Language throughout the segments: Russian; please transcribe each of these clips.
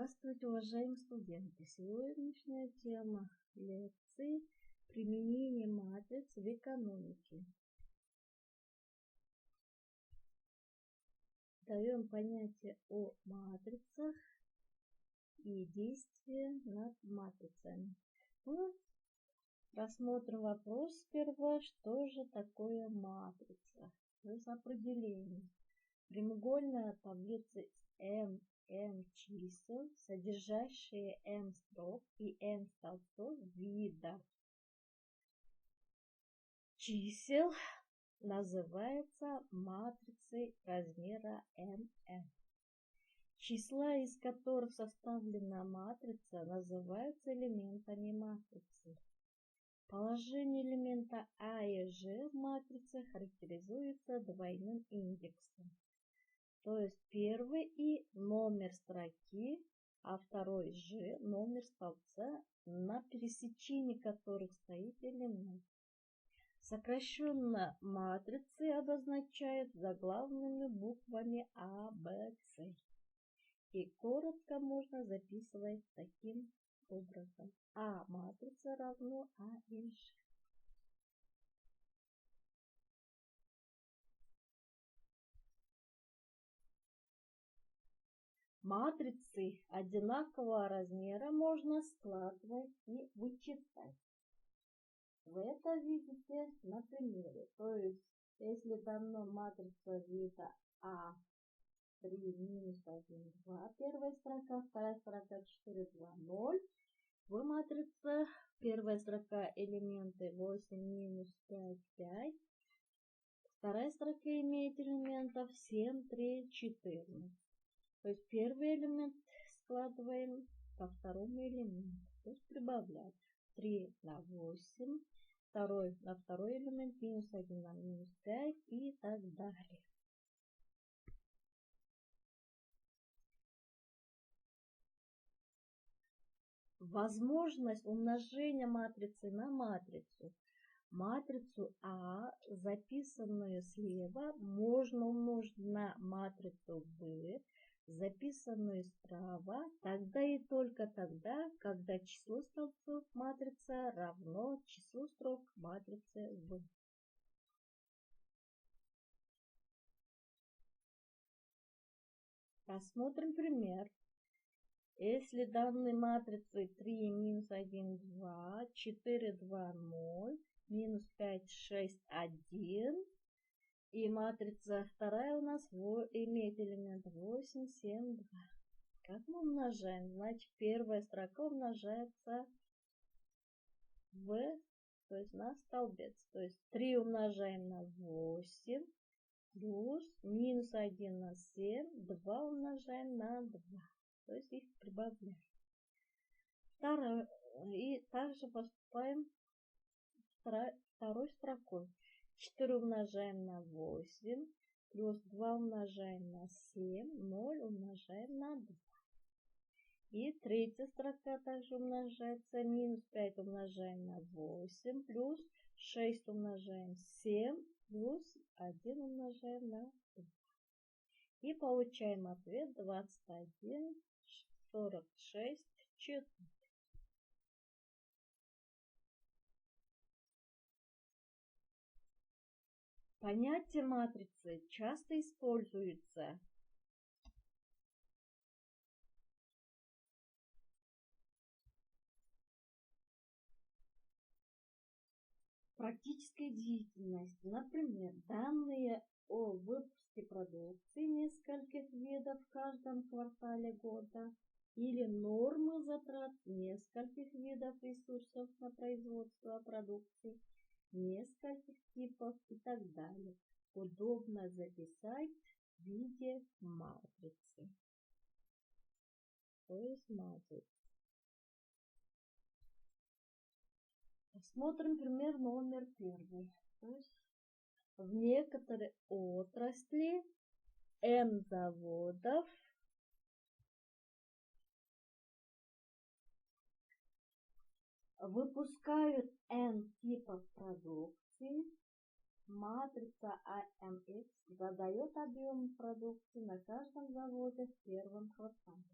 Здравствуйте, уважаемые студенты! Сегодняшняя тема лекции — применение матриц в экономике. Даем понятие о матрицах и действия над матрицами. Рассмотрим вопрос сперва, что же такое матрица. То есть определение. Прямоугольная таблица n чисел, содержащие n строк и n столбцов вида чисел, называется матрицей размера n. Числа, из которых составлена матрица, называются элементами матрицы. Положение элемента А и Ж в матрице характеризуется двойным индексом. То есть первый И номер строки, а второй Ж номер столбца, на пересечении которых стоит элемент. Сокращенно матрицы обозначают заглавными буквами А, Б, С. И коротко можно записывать таким образом. А матрица равно А и Ж. Матрицы одинакового размера можно складывать и вычитать. Вы это видите на примере. То есть, если дано матрица вида А3 минус 1, 2, первая строка, вторая строка 4, 2, 0. В матрице первая строка элементы 8 минус 5, 5. Вторая строка имеет элементов 7, 3, 14. То есть первый элемент складываем ко второму элементу, то есть прибавляем 3 на 8, на второй элемент минус 1 на минус 5 и так далее. Возможность умножения матрицы на матрицу. Матрицу А, записанную слева, можно умножить на матрицу Б, записанную справа, тогда и только тогда, когда число столбцов матрицы равно числу строк матрицы В. Рассмотрим пример. Если данной матрицы 3 минус 1, 2, 4, 2, 0, минус 5, 6, 1, и матрица вторая у нас имеет элемент 8, 7, 2. Как мы умножаем? Значит, первая строка умножается то есть на столбец. То есть 3 умножаем на 8, плюс минус 1 на 7, 2 умножаем на 2. То есть их прибавляем. И также поступаем второй строкой. 4 умножаем на 8, плюс 2 умножаем на 7, 0 умножаем на 2. И третья строка также умножается. Минус 5 умножаем на 8, плюс 6 умножаем 7, плюс 1 умножаем на 2. И получаем ответ 21, 46, 4. Понятие матрицы часто используется в практической деятельности. Например, данные о выпуске продукции нескольких видов в каждом квартале года или нормы затрат нескольких видов ресурсов на производство продукции, нескольких типов и так далее. Удобно записать в виде матрицы. То есть матрица. Рассмотрим пример номер 1. То есть в некоторой отрасли N заводов выпускают N типов продукции. Матрица AMX задает объем продукции на каждом заводе в первом квартале.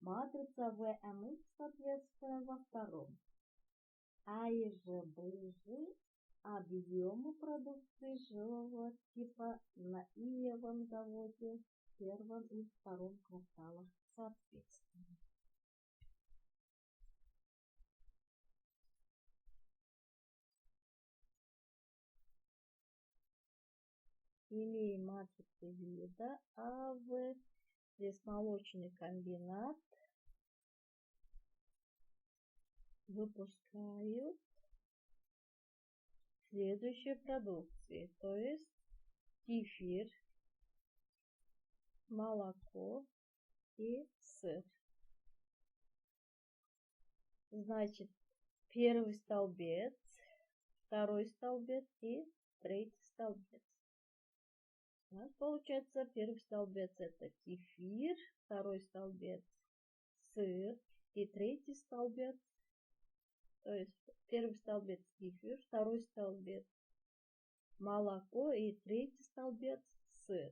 матрица ВМХ, соответственно, во втором. А и Ж, Б и Ж объемы продукции жилого типа на Иевом заводе в первом и втором кварталах соответственно. Имеем матрицы вида АВ, здесь молочный комбинат, выпускают следующие продукции, то есть кефир, молоко и сыр. Значит, первый столбец, второй столбец и третий столбец. У нас получается первый столбец это кефир, второй столбец сыр и третий столбец, то есть первый столбец кефир, второй столбец молоко и третий столбец сыр.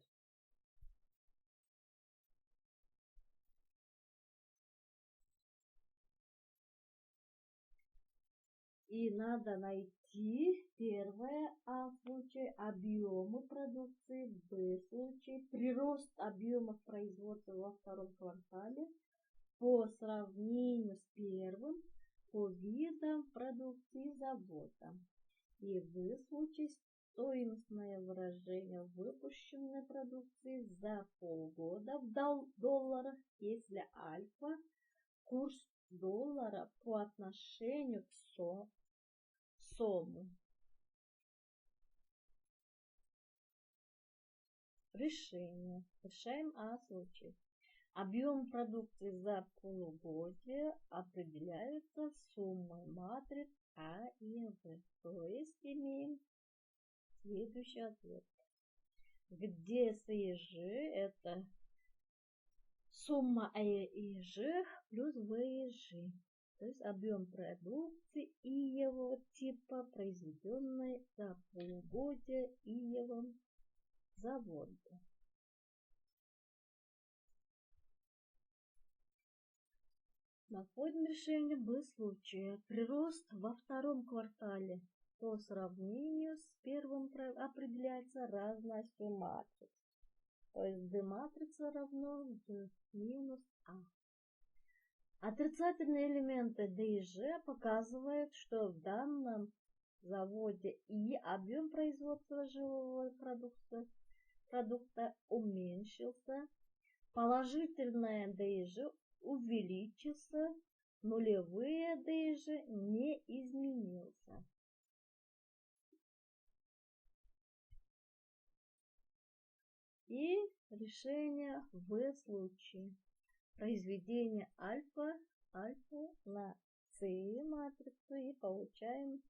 И надо найти первое А случай объемы продукции, Б случай прирост объемов производства во втором квартале по сравнению с первым по видам продукции завода. И В случай стоимостное выражение выпущенной продукции за полгода в долларах, если альфа курс доллара по отношению к сому. Решение. Решаем А случай. Объем продукции за полугодие определяется суммой матриц А и В. То есть имеем следующий ответ. Где С и Ж это сумма А и Ж плюс В и Ж. То есть объем продукции Иевого типа, произведенной за полугодие Иевом заводе. Находим решение Б случая. Прирост во втором квартале по сравнению с первым определяется разностью матриц. То есть D матрица равно D минус А. Отрицательные элементы D и G показывают, что в данном заводе И объем производства жилого продукта уменьшился, положительное D и G увеличился, нулевые D и G не изменился. И решение В случае. Произведение альфа на С матрицу и получаем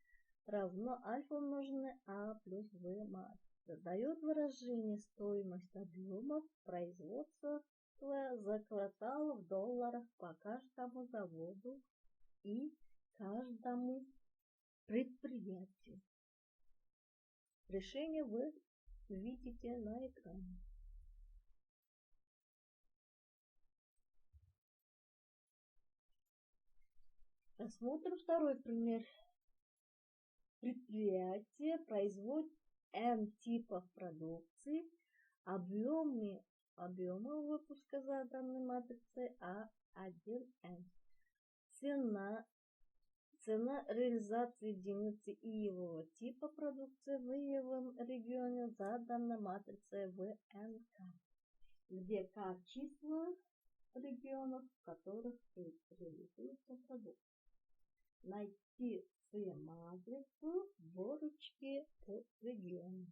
равно альфа умноженное А плюс В матрица. Дает выражение стоимость объемов производства за квартал в долларах по каждому заводу и каждому предприятию. Решение вы видите на экране. Рассмотрим второй пример. Предприятие производит N типов продукции, объемы выпуска за данной матрицей А1N. Цена реализации единицы Иевого типа продукции в Иевом регионе за данной матрицей ВНК, где К числа регионов, в которых реализуется продукция. Найти С матрицу выручки по региону.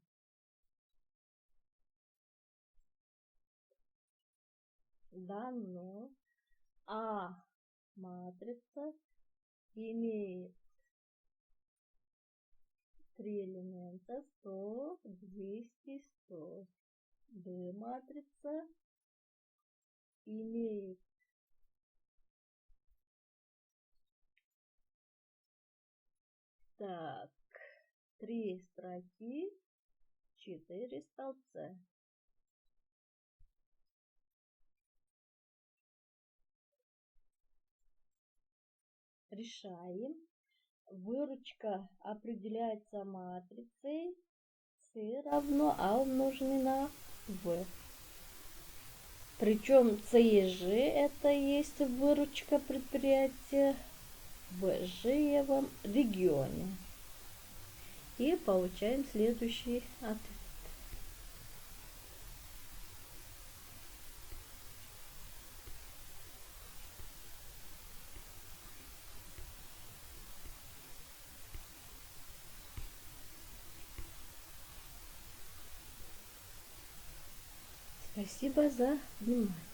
Дано А матрица имеет 3 элемента 100, 200, 100. Б матрица имеет так 3 строки, 4 столбца. решаем. Выручка определяется матрицей C равно А умноженное на В. Причем С и Ж это есть выручка предприятия в Ижевом регионе. И получаем следующий ответ. Спасибо за внимание.